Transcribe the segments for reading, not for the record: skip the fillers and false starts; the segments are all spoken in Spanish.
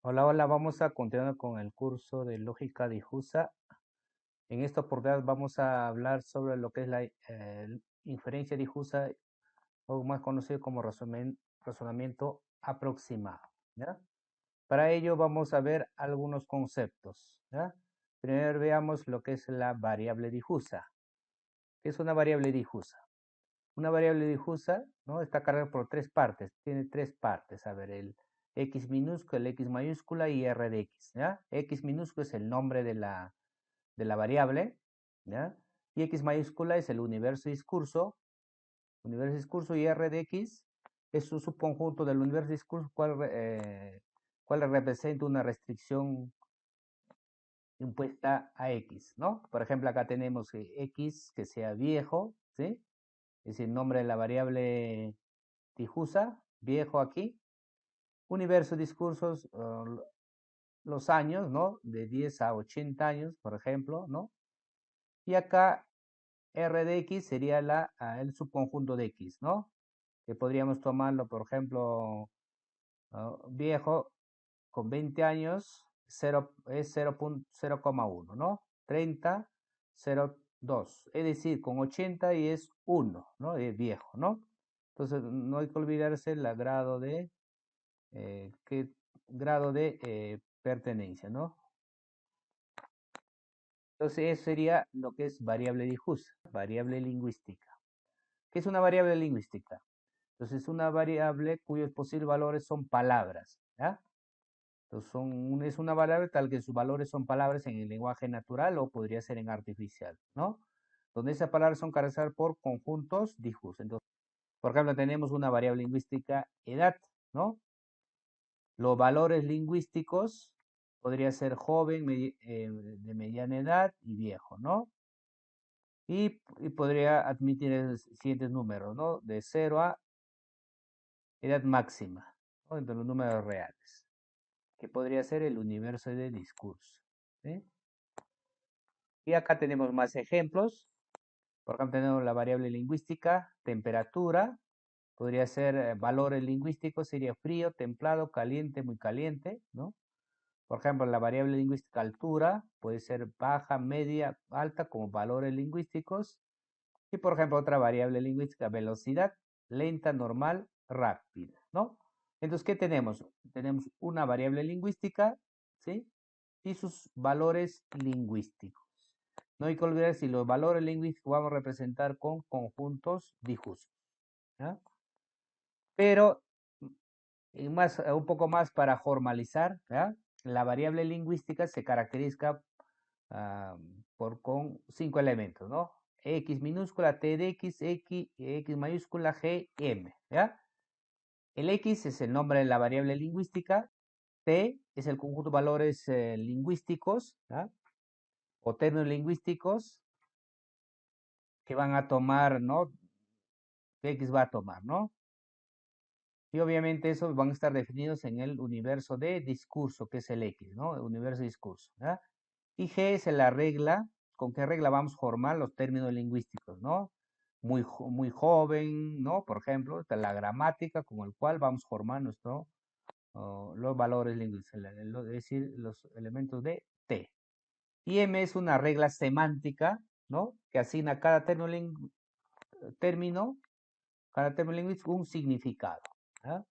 Hola, hola, vamos a continuar con el curso de lógica difusa. En esta oportunidad vamos a hablar sobre lo que es la inferencia difusa, o más conocido como razonamiento aproximado, ¿ya? Para ello vamos a ver algunos conceptos, ¿ya? Primero veamos lo que es la variable difusa. ¿Qué es una variable difusa? Una variable difusa, ¿no? Está cargada por tres partes, tiene tres partes. A ver, el X minúscula, el X mayúscula y R de X, ¿ya? X minúscula es el nombre de la variable, ¿ya? Y X mayúscula es el universo discurso y R de X es su subconjunto del universo discurso, cual representa una restricción impuesta a X, ¿no? Por ejemplo, acá tenemos X que sea viejo, ¿sí? Es el nombre de la variable difusa, viejo aquí. Universo discursos, los años, ¿no? De 10 a 80 años, por ejemplo, ¿no? Y acá R de X sería el subconjunto de X, ¿no? Que podríamos tomarlo, por ejemplo, viejo con 20 años, 0, es 0,1, ¿no? 30, 0,2. Es decir, con 80 y es 1, ¿no? Es viejo, ¿no? Entonces, no hay que olvidarse el qué grado de pertenencia, ¿no? Entonces, eso sería lo que es variable difusa, variable lingüística. ¿Qué es una variable lingüística? Entonces, es una variable cuyos posibles valores son palabras, ¿ya? Entonces, es una variable tal que sus valores son palabras en el lenguaje natural o podría ser en artificial, ¿no? Donde esas palabras son caracterizadas por conjuntos difusos. Entonces, por ejemplo, tenemos una variable lingüística edad, ¿no? Los valores lingüísticos podría ser joven, de mediana edad y viejo, ¿no? Y podría admitir los siguientes números, ¿no? De 0 a edad máxima, ¿no? Entre los números reales, que podría ser el universo de discurso, ¿sí? Y acá tenemos más ejemplos. Por ejemplo, tenemos la variable lingüística, temperatura, podría ser valores lingüísticos, sería frío, templado, caliente, muy caliente, ¿no? Por ejemplo, la variable lingüística altura puede ser baja, media, alta como valores lingüísticos. Y por ejemplo, otra variable lingüística, velocidad, lenta, normal, rápida, ¿no? Entonces, ¿qué tenemos? Tenemos una variable lingüística, ¿sí? Y sus valores lingüísticos. No hay que olvidar si los valores lingüísticos vamos a representar con conjuntos difusos, ¿ya? Pero un poco más para formalizar, ¿ya? La variable lingüística se caracteriza con 5 elementos, ¿no? X minúscula, T de X mayúscula, G, M, ¿ya? El X es el nombre de la variable lingüística, T es el conjunto de valores lingüísticos, ¿ya? O términos lingüísticos que van a tomar, ¿no? Que X va a tomar, ¿no? Y obviamente esos van a estar definidos en el universo de discurso, que es el X, ¿no? El universo de discurso, ¿ya? Y G es la regla, con qué regla vamos a formar los términos lingüísticos, ¿no? Muy joven, ¿no? Por ejemplo, esta es la gramática con el cual vamos a formar los valores lingüísticos, es decir, los elementos de T. Y M es una regla semántica, ¿no? Que asigna a término, cada término lingüístico un significado, ¿ya?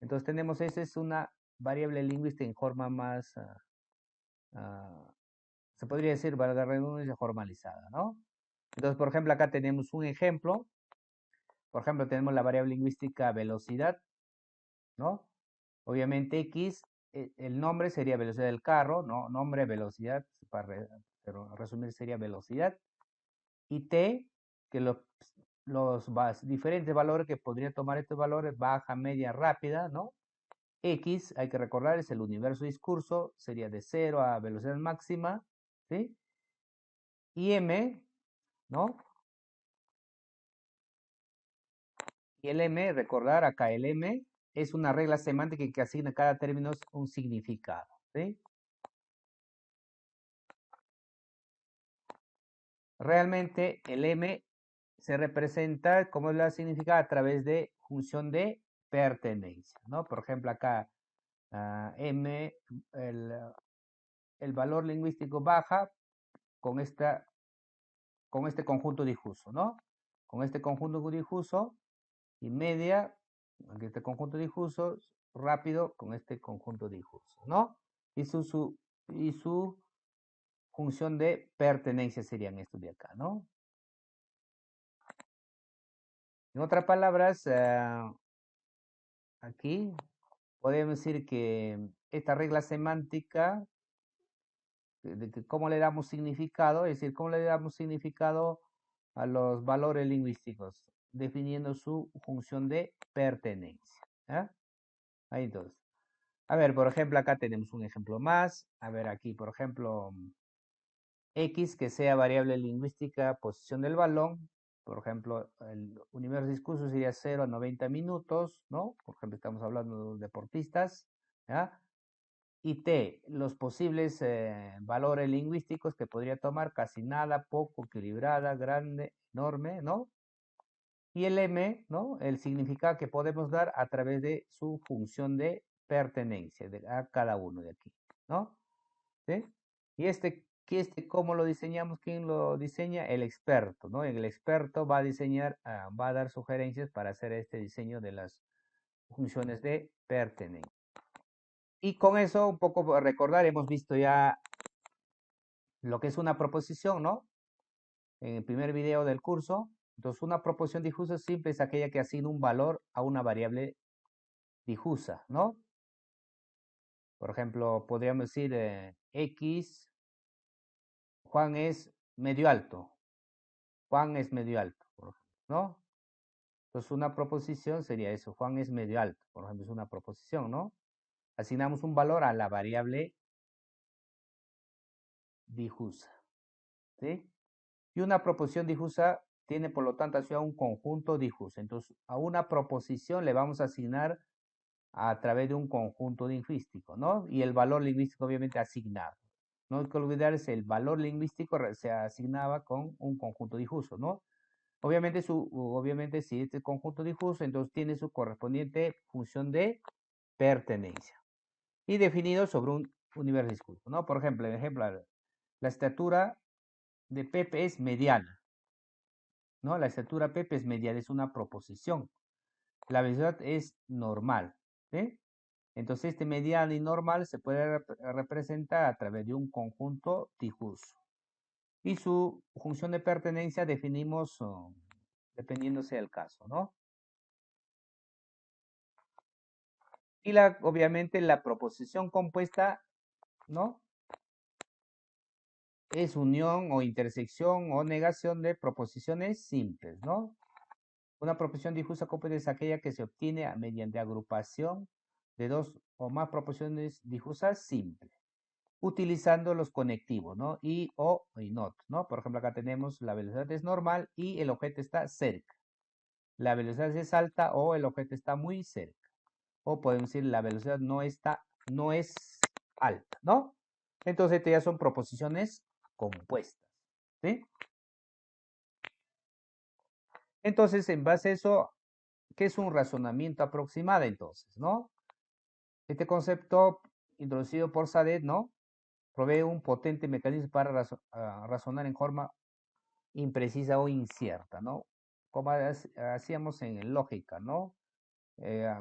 Entonces tenemos, esa es una variable lingüística en forma más ah, se podría decir, valga la redundancia, formalizada, ¿no? Entonces, por ejemplo, acá tenemos un ejemplo. Por ejemplo, tenemos la variable lingüística velocidad, ¿no? Obviamente X, el nombre sería velocidad del carro, ¿no? Nombre, velocidad, pero resumir sería velocidad. Y T, que los diferentes valores que podría tomar estos valores, baja, media, rápida, ¿no? X, hay que recordar, es el universo discurso, sería de 0 a velocidad máxima, ¿sí? Y M, ¿no? Y el M, recordar acá, el M es una regla semántica que asigna a cada término un significado, ¿sí? Realmente el M se representa como la significa a través de función de pertenencia, ¿no? Por ejemplo, acá M, el valor lingüístico baja con este conjunto difuso, ¿no? Con este conjunto difuso y media, este conjunto difuso, rápido con este conjunto difuso, ¿no? Y su función de pertenencia serían estos de acá, ¿no? En otras palabras, aquí podemos decir que esta regla semántica, de que cómo le damos significado, es decir, cómo le damos significado a los valores lingüísticos, definiendo su función de pertenencia. ¿Ya? Ahí entonces. A ver, por ejemplo, acá tenemos un ejemplo más. A ver, aquí, por ejemplo, X que sea variable lingüística, posición del balón. Por ejemplo, el universo de discurso sería 0 a 90 minutos, ¿no? Por ejemplo, estamos hablando de deportistas, ¿ya? Y T, los posibles valores lingüísticos que podría tomar, casi nada, poco, equilibrada, grande, enorme, ¿no? Y el M, ¿no? El significado que podemos dar a través de su función de pertenencia a cada uno de aquí, ¿no? ¿Sí? Y ¿cómo lo diseñamos? ¿Quién lo diseña? El experto, ¿no? El experto va a diseñar, va a dar sugerencias para hacer este diseño de las funciones de pertenencia. Y con eso, un poco recordar, hemos visto ya lo que es una proposición, ¿no? En el primer video del curso. Entonces, una proposición difusa simple es aquella que asigna un valor a una variable difusa, ¿no? Por ejemplo, podríamos decir X, Juan es medio alto. Juan es medio alto, por ejemplo, ¿no? Entonces, una proposición sería eso. Juan es medio alto, por ejemplo, es una proposición, ¿no? Asignamos un valor a la variable difusa, ¿sí? Y una proposición difusa tiene, por lo tanto, asociado un conjunto difuso. Entonces, a una proposición le vamos a asignar a través de un conjunto lingüístico, ¿no? Y el valor lingüístico, obviamente, asignado. No hay que olvidarse, el valor lingüístico se asignaba con un conjunto difuso, ¿no? Obviamente, si este conjunto difuso, entonces tiene su correspondiente función de pertenencia. Y definido sobre un universo de discurso, ¿no? Por ejemplo, la estatura de Pepe es mediana, ¿no? La estatura Pepe es mediana, es una proposición. La velocidad es normal, ¿sí? Entonces, este mediano y normal se puede representar a través de un conjunto difuso. Y su función de pertenencia definimos dependiéndose del caso, ¿no? Y obviamente la proposición compuesta, ¿no? Es unión o intersección o negación de proposiciones simples, ¿no? Una proposición difusa compuesta es aquella que se obtiene mediante agrupación de dos o más proposiciones difusas simples, utilizando los conectivos, ¿no? Y, o y not, ¿no? Por ejemplo, acá tenemos la velocidad es normal y el objeto está cerca. La velocidad es alta o el objeto está muy cerca. O podemos decir la velocidad no es alta, ¿no? Entonces, estas ya son proposiciones compuestas, ¿sí? Entonces, en base a eso, ¿qué es un razonamiento aproximado entonces, no? Este concepto introducido por Sadet, ¿no? Provee un potente mecanismo para razonar en forma imprecisa o incierta, ¿no? Como hacíamos en lógica, ¿no?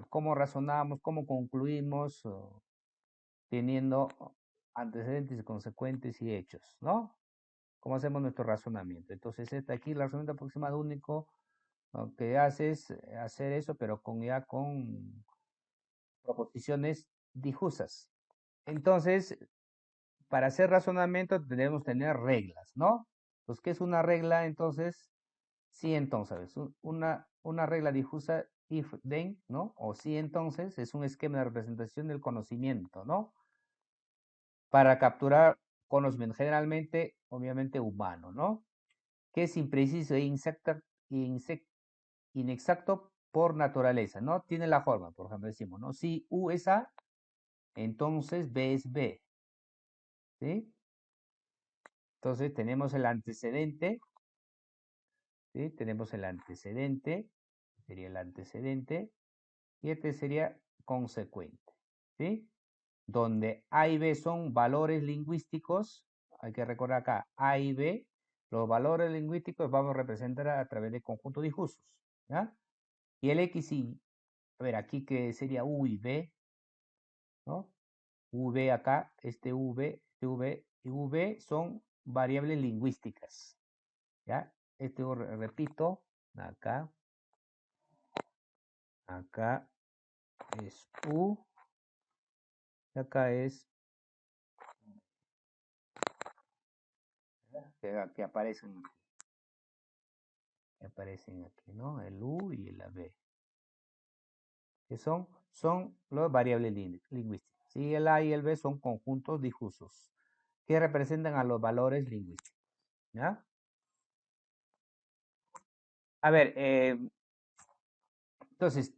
Cómo razonamos, cómo concluimos, teniendo antecedentes, consecuentes y hechos, ¿no? ¿Cómo hacemos nuestro razonamiento? Entonces, aquí el razonamiento aproximado único lo que hace es hacer eso, pero ya con proposiciones difusas. Entonces, para hacer razonamiento debemos tener reglas, ¿no? Pues, ¿qué es una regla? Entonces, sí, entonces, una regla difusa, if, then, ¿no? O sí, entonces, es un esquema de representación del conocimiento, ¿no? Para capturar conocimiento, generalmente, obviamente, humano, ¿no? Que es impreciso e inexacto por naturaleza, ¿no? Tiene la forma, por ejemplo, decimos, ¿no? Si U es A, entonces B es B, ¿sí? Entonces tenemos el antecedente, ¿sí? Tenemos el antecedente, sería el antecedente, y este sería consecuente, ¿sí? donde A y B son valores lingüísticos. Hay que recordar acá, A y B, los valores lingüísticos vamos a representar a través de conjuntos difusos, ¿ya? Y el X y, a ver, aquí que sería U y B, ¿no? V acá, este V y V son variables lingüísticas, ¿ya? Repito, acá es U, y acá es, que aparecen aquí, ¿no? El U y la B, que son las variables lingüísticas. Y el A y el B son conjuntos difusos, que representan a los valores lingüísticos, ¿ya? A ver, entonces,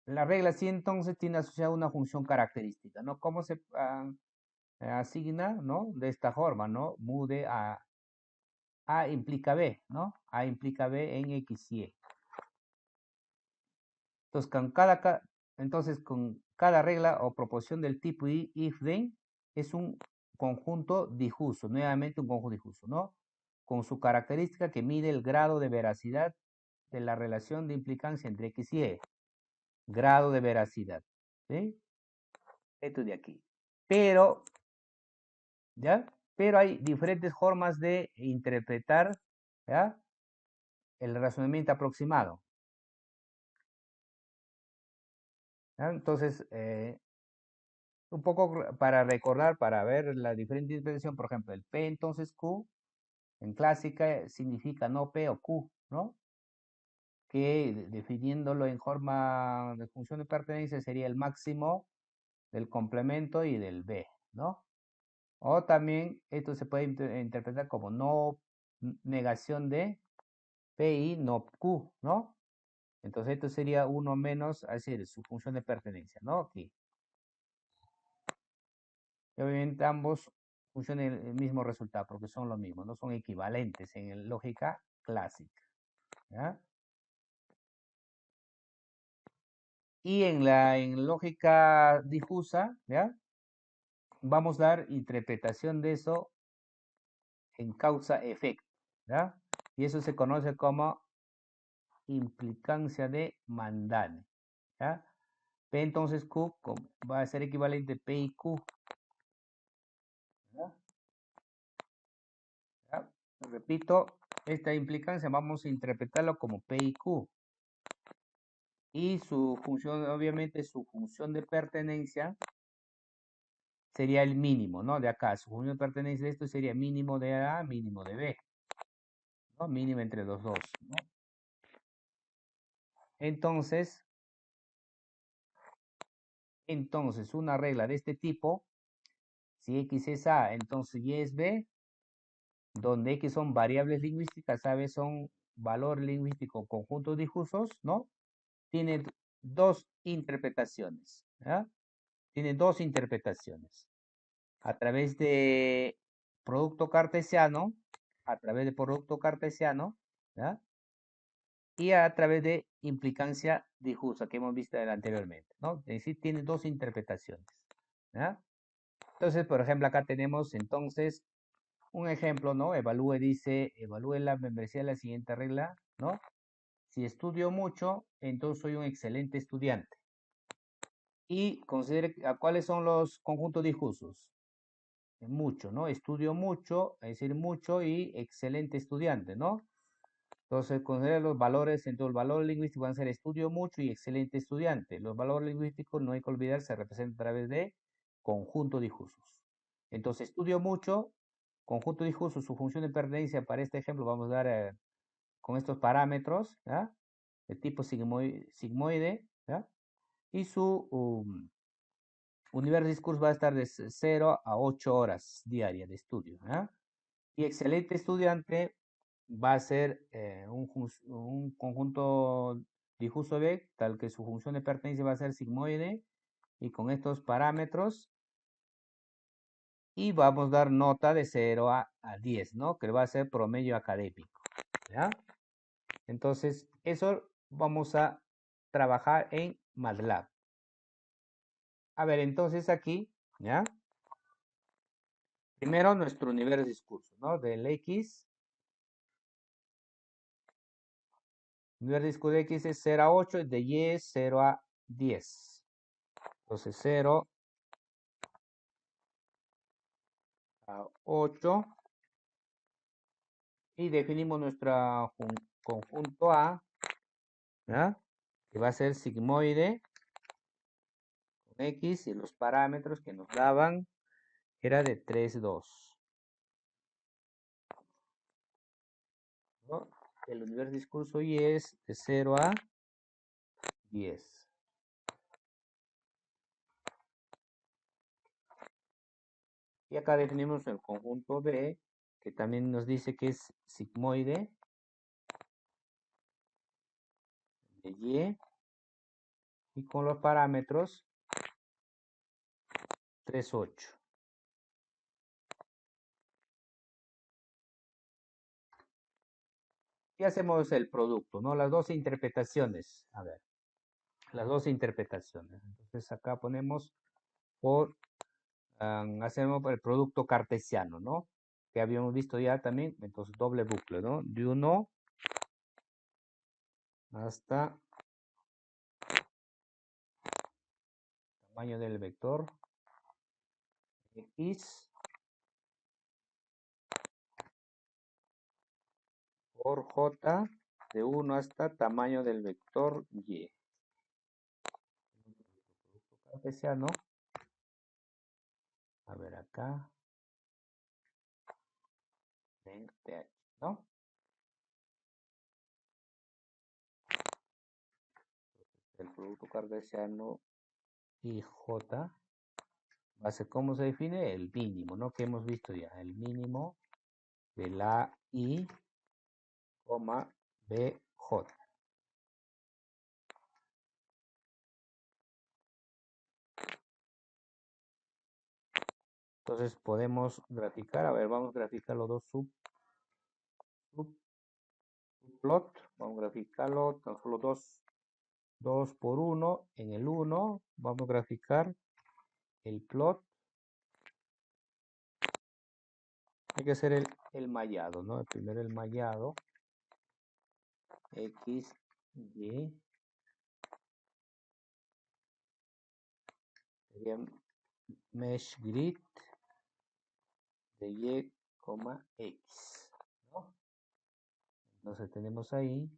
la regla sí entonces tiene asociada una función característica, ¿no? ¿Cómo se asigna, ¿no? De esta forma, ¿no? Mude A implica B, ¿no? A implica B en X y Y. Entonces, con cada regla o proposición del tipo if then es un conjunto difuso, nuevamente un conjunto difuso, ¿no? Con su característica que mide el grado de veracidad de la relación de implicancia entre X y Y. Grado de veracidad, ¿sí? Esto de aquí. Pero, ¿ya? Pero hay diferentes formas de interpretar, ¿ya? El razonamiento aproximado. ¿Ya? Entonces, un poco para recordar, para ver la diferente interpretación, por ejemplo, el P entonces Q en clásica significa no P o Q, ¿no? Que definiéndolo en forma de función de pertenencia sería el máximo del complemento y del B, ¿no? O también esto se puede interpretar como no negación de P y no Q, ¿no? Entonces esto sería uno menos, es decir, su función de pertenencia, ¿no? Aquí. Y obviamente ambos funcionan el mismo resultado porque son lo mismo, no son equivalentes en lógica clásica, ¿ya? Y en lógica difusa, ¿ya? Vamos a dar interpretación de eso en causa-efecto, ¿ya? Y eso se conoce como implicancia de Mandane, ¿ya? P entonces Q va a ser equivalente P y Q, ¿ya? ¿Ya? Repito, esta implicancia vamos a interpretarlo como P y Q. Y su función, obviamente, su función de pertenencia sería el mínimo, ¿no? De acá, su función de pertenencia de esto sería mínimo de A, mínimo de B, ¿no? Mínimo entre los dos, ¿no? Entonces, una regla de este tipo, si X es A, entonces Y es B, donde X son variables lingüísticas, A, B son valor lingüístico, conjuntos difusos, ¿no? Tiene dos interpretaciones, ¿ya? Tiene dos interpretaciones. A través de producto cartesiano, ¿ya? Y a través de implicancia difusa que hemos visto anteriormente, ¿no? Es decir, tiene dos interpretaciones, ¿ya? Entonces, por ejemplo, acá tenemos entonces un ejemplo, ¿no? Evalúe la membresía de la siguiente regla, ¿no? Si estudio mucho, entonces soy un excelente estudiante. Y considere cuáles son los conjuntos difusos. Mucho, ¿no? Estudio mucho, es decir, mucho y excelente estudiante, ¿no? Entonces, considera los valores, entonces el valor lingüístico van a ser estudio mucho y excelente estudiante. Los valores lingüísticos, no hay que olvidar, se representan a través de conjunto difusos. Entonces, estudio mucho, conjunto difuso, su función de pertenencia para este ejemplo, vamos a dar con estos parámetros, ¿ya? De tipo sigmoide, ¿ya? Y su universo discurso va a estar de 0 a 8 horas diarias de estudio, ¿ya? Y excelente estudiante va a ser un conjunto difuso B, tal que su función de pertenencia va a ser sigmoide, y con estos parámetros, y vamos a dar nota de 0 a 10, ¿no? Que va a ser promedio académico, ¿ya? Entonces, eso vamos a trabajar en MATLAB. A ver, entonces aquí, ¿ya? Primero nuestro nivel de discurso, ¿no? Del X. Nivel de discurso de X es 0 a 8 y de Y es 0 a 10. Entonces 0 a 8. Y definimos nuestro conjunto A, ¿ya? Que va a ser sigmoide con X y los parámetros que nos daban era de 3, 2. ¿No? El universo discurso Y es de 0 a 10. Y acá definimos el conjunto B, que también nos dice que es sigmoide de y con los parámetros 3, 8. Y hacemos el producto, ¿no? Las dos interpretaciones. A ver, las dos interpretaciones. Entonces acá ponemos por, hacemos el producto cartesiano, ¿no? Que habíamos visto ya también. Entonces doble bucle, ¿no? De 1 hasta tamaño del vector X por J de 1 hasta tamaño del vector Y. Producto cartesiano. A ver acá. TH, ¿no? El producto cartesiano y J va a ser, ¿cómo se define? El mínimo, ¿no? Que hemos visto ya. El mínimo de la I, BJ. Entonces podemos graficar, a ver, vamos a graficar los dos subplot. Vamos a graficarlo tan solo 2 por 1. En el 1 vamos a graficar el plot. Hay que hacer el mallado, ¿no? Primero el mallado. X, Y. Sería mesh grid de Y, X. ¿No? Entonces tenemos ahí.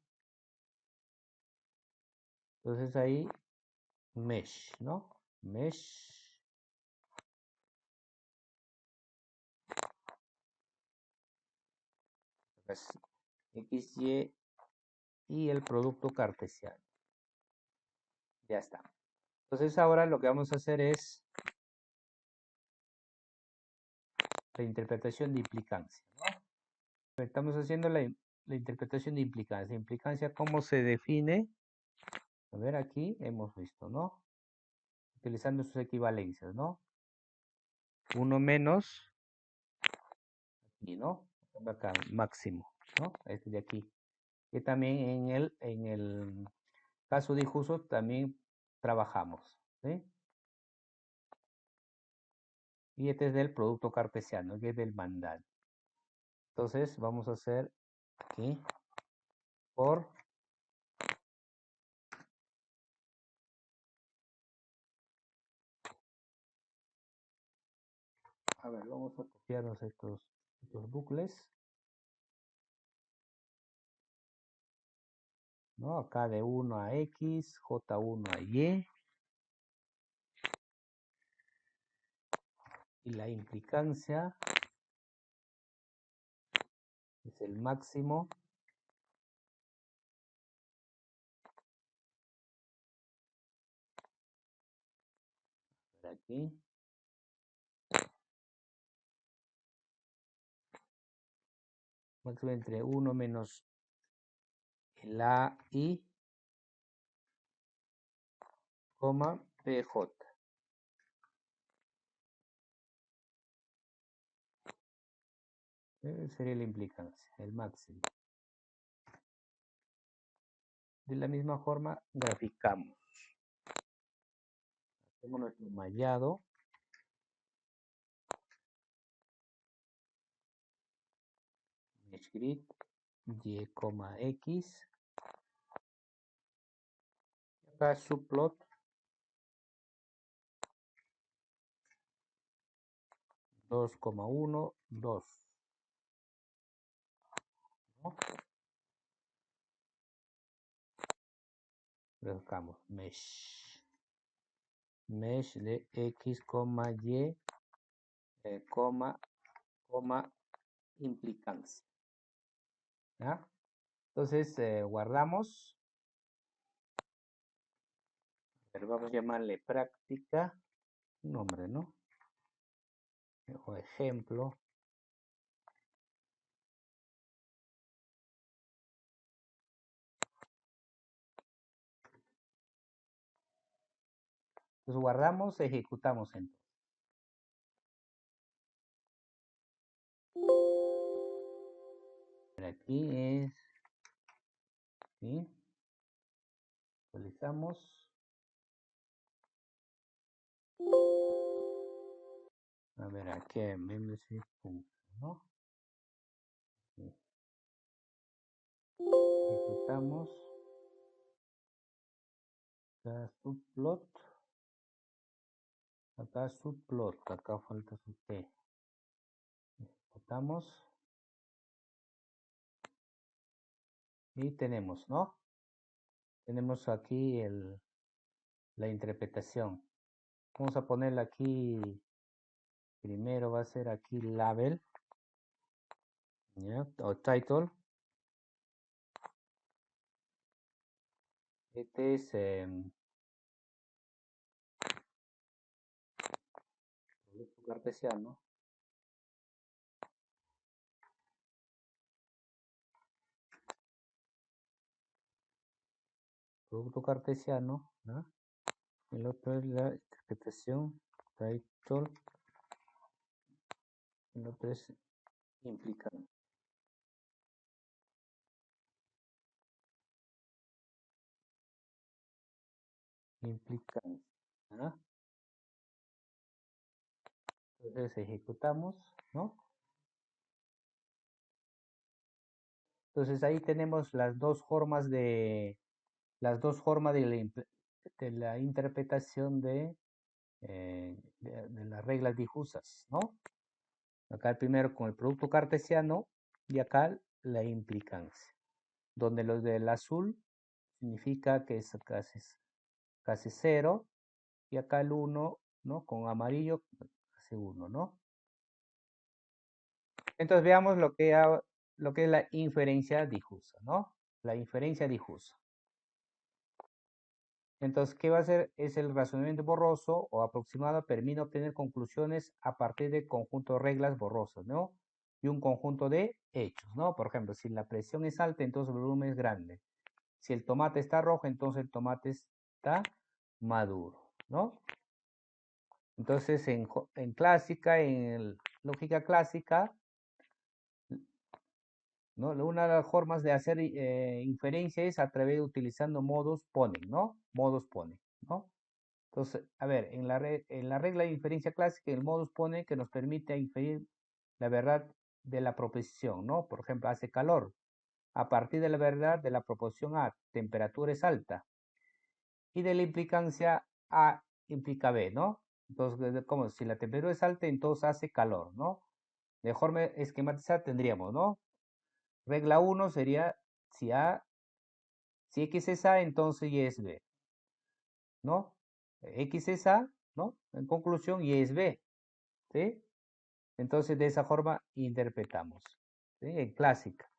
Entonces ahí mesh, ¿no? Mesh. X, Y y el producto cartesiano. Ya está. Entonces ahora lo que vamos a hacer es la interpretación de implicancia, ¿no? Estamos haciendo la interpretación de implicancia. Implicancia, ¿cómo se define? A ver, aquí hemos visto, ¿no? Utilizando sus equivalencias, ¿no? 1 menos, aquí, ¿no? Acá, máximo, ¿no? Este de aquí. Que también en el caso difuso también trabajamos, ¿sí? Y este es del producto cartesiano, que es del mandal. Entonces vamos a hacer aquí por, a ver, vamos a copiarnos estos bucles, ¿no? Acá de 1 a X, J1 a Y. Y la implicancia es el máximo de aquí. Máximo entre 1 menos el AI, coma, PJ. Sería la implicancia, el máximo. De la misma forma, graficamos. Hacemos nuestro mallado. Grid y, x. Acá subplot 2,1, 2. ¿No? Buscamos mesh de x, y, coma implicancia. ¿Ya? Entonces guardamos. Pero vamos a llamarle práctica. Nombre, ¿no? O ejemplo. Entonces guardamos, ejecutamos entonces. Aquí es, ¿sí? Actualizamos. A ver, aquí membership, ¿no? Sí. Ejecutamos. Acá subplot. Acá subplot. Acá falta su T. Ejecutamos. Y tenemos, ¿no? Tenemos aquí la interpretación. Vamos a ponerle aquí, primero va a ser aquí label, ¿ya? O title. Este es producto cartesiano. Producto cartesiano, ¿no? El otro es la interpretación, title. El otro es implicante. Implicante, ¿no? Entonces ejecutamos, ¿no? Entonces ahí tenemos las dos formas de la interpretación de las reglas difusas, ¿no? Acá el primero con el producto cartesiano y acá la implicancia, donde los del azul significa que es casi 0 y acá el 1, ¿no? Con amarillo casi 1, ¿no? Entonces veamos lo que es la inferencia difusa, ¿no? La inferencia difusa. Entonces, ¿qué va a hacer? Es el razonamiento borroso o aproximado, permite obtener conclusiones a partir de conjunto de reglas borrosas, ¿no? Y un conjunto de hechos, ¿no? Por ejemplo, si la presión es alta, entonces el volumen es grande. Si el tomate está rojo, entonces el tomate está maduro, ¿no? Entonces, en clásica, en lógica clásica, ¿no? Una de las formas de hacer inferencia es a través de utilizando modos ponen, ¿no? Modos ponen, ¿no? Entonces, a ver, en la regla de inferencia clásica, el modus pone que nos permite inferir la verdad de la proposición, ¿no? Por ejemplo, hace calor. A partir de la verdad de la proposición A, temperatura es alta. Y de la implicancia A implica B, ¿no? Entonces, como si la temperatura es alta, entonces hace calor, ¿no? De forma esquematizada tendríamos, ¿no? Regla 1 sería si X es A, entonces Y es B, ¿no? X es A, ¿no? En conclusión, Y es B, ¿sí? Entonces, de esa forma interpretamos, ¿sí? En clásica.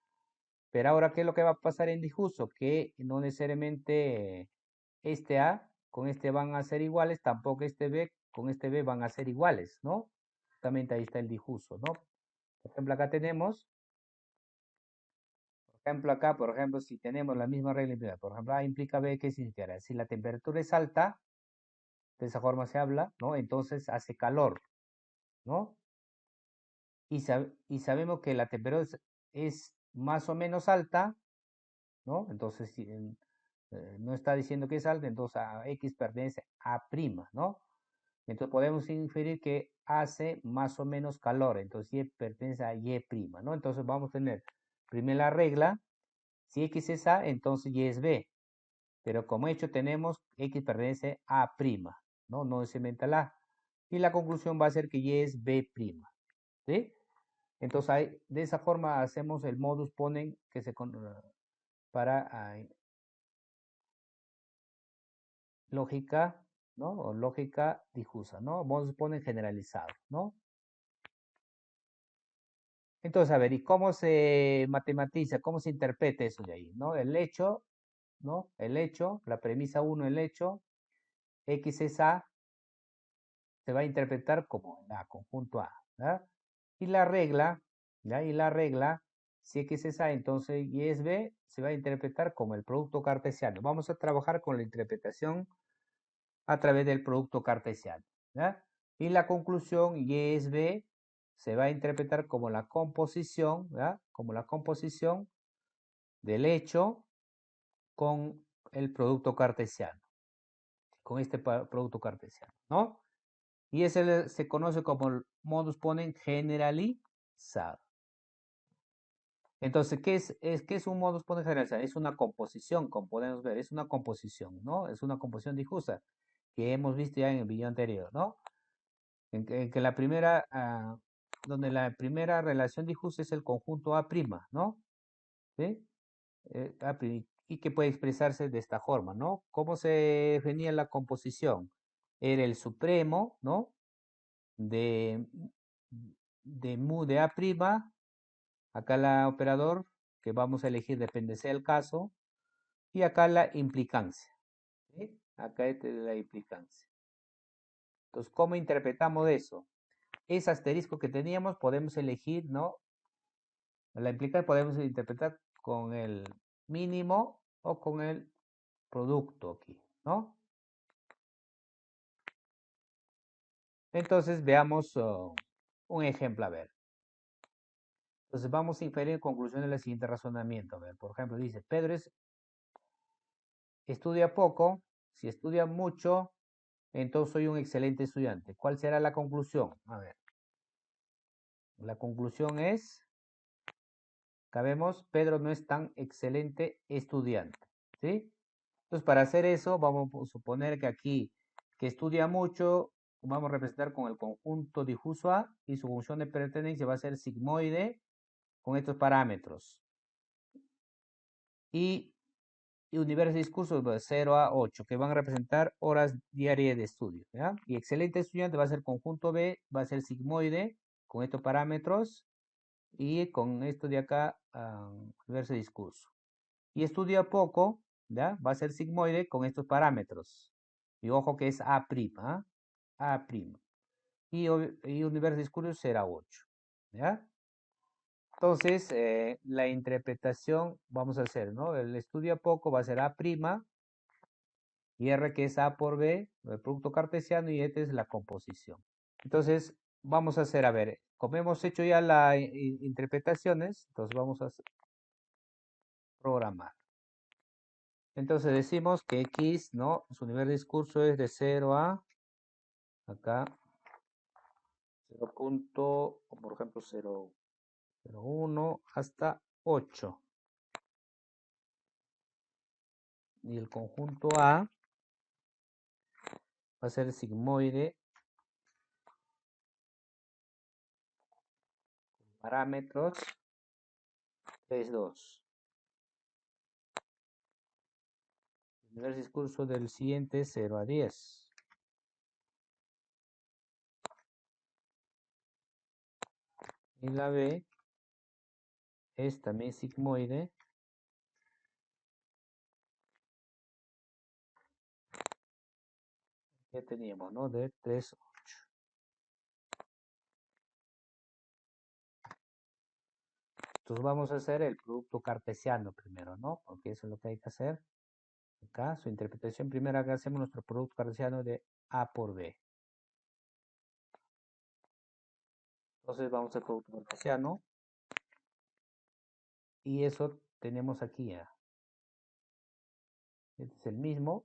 Pero ahora, ¿qué es lo que va a pasar en difuso? Que no necesariamente este A con este van a ser iguales, tampoco este B con este B van a ser iguales, ¿no? Justamente ahí está el difuso, ¿no? Por ejemplo, acá tenemos, por ejemplo, si tenemos la misma regla, por ejemplo, A implica B, ¿qué significa? Si la temperatura es alta, de esa forma se habla, ¿no? Entonces hace calor, ¿no? Y sabemos que la temperatura es más o menos alta, ¿no? Entonces, no está diciendo que es alta, entonces a X pertenece a prima, ¿no? Entonces podemos inferir que hace más o menos calor. Entonces Y pertenece a Y', ¿no? Entonces vamos a tener primero la regla. Si X es A, entonces Y es B. Pero como hecho tenemos X pertenece a A', ¿no? No se inventa la A. Y la conclusión va a ser que Y es B', ¿sí? Entonces de esa forma hacemos el modus ponens que se para lógica, ¿no? O lógica difusa, ¿no? Modus ponens generalizado, ¿no? Entonces, a ver, ¿y cómo se matematiza? ¿Cómo se interpreta eso de ahí? ¿No? El hecho, ¿no? El hecho, la premisa 1, el hecho, X es A, se va a interpretar como A, conjunto A, ¿verdad? Y la regla, ¿ya? Y la regla, si X es A, entonces Y es B, se va a interpretar como el producto cartesiano. Vamos a trabajar con la interpretación a través del producto cartesiano, ¿ya? Y la conclusión, Y es B, se va a interpretar como la composición, ¿ya? Como la composición del hecho con el producto cartesiano, con este producto cartesiano, ¿no? Y ese se conoce como el modus ponens generalizado. Entonces, ¿qué es un modus ponens generalizado? Es una composición, como podemos ver, es una composición, ¿no? Es una composición difusa que hemos visto ya en el video anterior, ¿no? En que la primera, donde la primera relación difusa es el conjunto A', ¿no? ¿Sí? Y que puede expresarse de esta forma, ¿no? ¿Cómo se definía la composición? Era el supremo, ¿no? De, de mu de A', acá la operador que vamos a elegir depende sea el caso, y acá la implicancia, ¿sí? Acá es la implicancia. Entonces, ¿cómo interpretamos eso? Ese asterisco que teníamos podemos elegir, ¿no? La implicancia podemos interpretar con el mínimo o con el producto aquí, ¿no? Entonces veamos un ejemplo, a ver. Entonces vamos a inferir conclusiones del siguiente razonamiento. A ver, por ejemplo, dice, Pedro estudia poco, si estudia mucho, entonces soy un excelente estudiante. ¿Cuál será la conclusión? A ver, la conclusión es, sabemos, Pedro no es tan excelente estudiante, ¿sí? Entonces, para hacer eso, vamos a suponer que aquí, que estudia mucho, vamos a representar con el conjunto difuso A y su función de pertenencia va a ser sigmoide con estos parámetros. Y universo de discursos de 0 a 8, que van a representar horas diarias de estudio, ¿ya? Y excelente estudiante va a ser conjunto B, va a ser sigmoide con estos parámetros y con esto de acá, universo de discurso. Y estudia poco, ¿ya? Va a ser sigmoide con estos parámetros. Y ojo que es A', ¿ah? A'. Y universo de discurso será 8, ¿ya? Entonces, la interpretación vamos a hacer, ¿no? El estudia poco va a ser A', y R que es A por B, el producto cartesiano, y este es la composición. Entonces, vamos a hacer, a ver, como hemos hecho ya las interpretaciones, entonces vamos a programar. Entonces decimos que X, ¿no? Su nivel de discurso es de 0 a, acá, 0 punto, por ejemplo, 0,1 hasta 8. Y el conjunto A va a ser sigmoide, parámetros 3, 2. El nivel de discurso del siguiente es 0 a 10. Y la B es también sigmoide, que teníamos, ¿no? De 3, 8. Entonces vamos a hacer el producto cartesiano primero, ¿no? Porque eso es lo que hay que hacer. Acá, su interpretación primera, acá hacemos nuestro producto cartesiano de A por B. Entonces vamos al producto cartesiano. Y eso tenemos aquí ya. Este es el mismo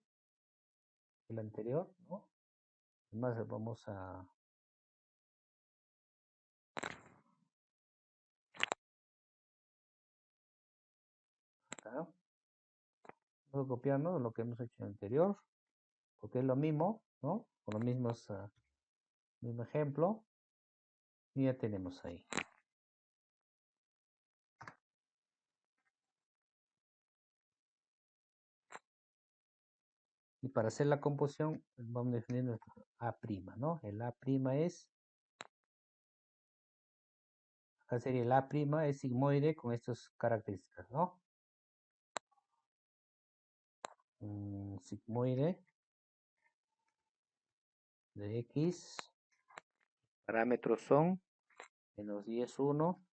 que el anterior, ¿no? Además, vamos a... acá. Vamos a copiarnos lo que hemos hecho en el anterior, porque es lo mismo, ¿no? Con los mismos, mismo ejemplo. Y ya tenemos ahí. Y para hacer la composición, vamos a definir nuestro A', ¿no? El A' es, acá sería el A' es sigmoide con estas características, ¿no? Sigmoide de X, parámetros son menos 10, 1.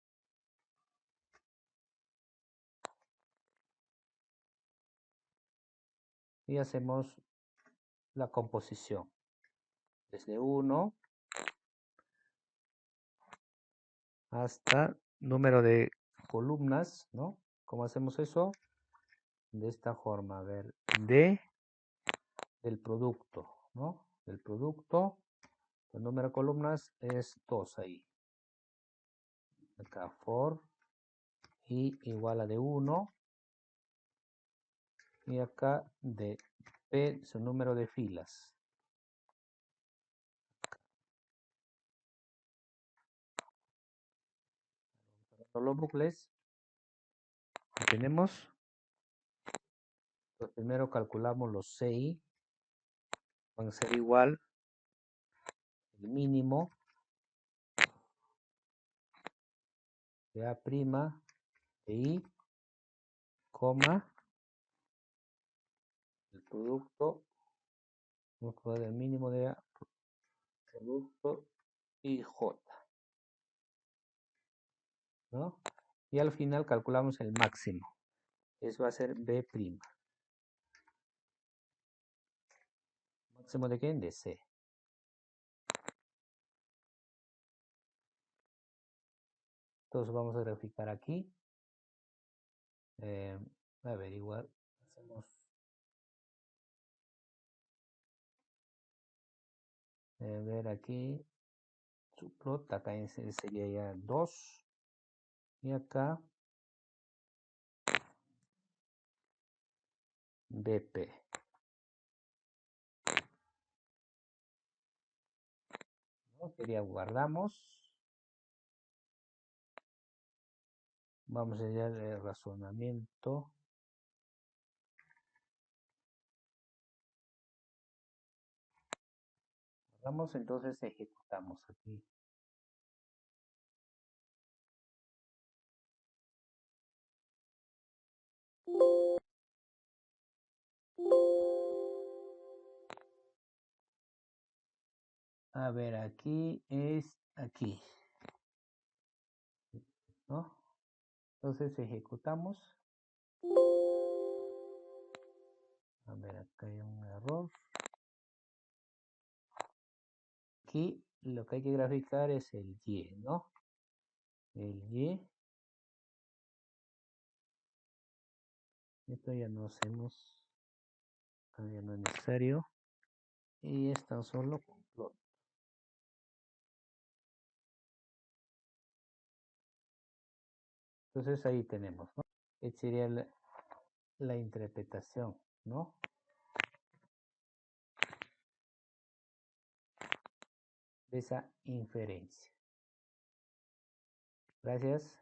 Y hacemos la composición. Desde 1 hasta número de columnas, ¿no? ¿Cómo hacemos eso? De esta forma, a ver, del producto, ¿no? Del producto, el número de columnas es 2 ahí. Acá for i igual a de 1. Y acá de p su número de filas. Los bucles tenemos. Pues primero calculamos los CI. Van a ser igual el mínimo de A' de I, coma, el producto, vamos a poner el mínimo de A, producto y J, ¿no? Y al final calculamos el máximo. Eso va a ser B'. ¿Máximo de quién? De C. Entonces vamos a graficar aquí. A ver, igual hacemos ver aquí su plot. Acá sería ya 2 y acá BP. ¿No? Sería guardamos. Vamos a ir al razonamiento. Guardamos, entonces ejecutamos aquí. A ver, aquí es aquí, ¿no? Entonces ejecutamos. A ver, acá hay un error. Aquí lo que hay que graficar es el Y, ¿no? El Y. Esto ya no hacemos. Acá ya no es necesario. Y es tan solo con plot. Entonces ahí tenemos, ¿no? Esta sería la interpretación, ¿no? De esa inferencia. Gracias.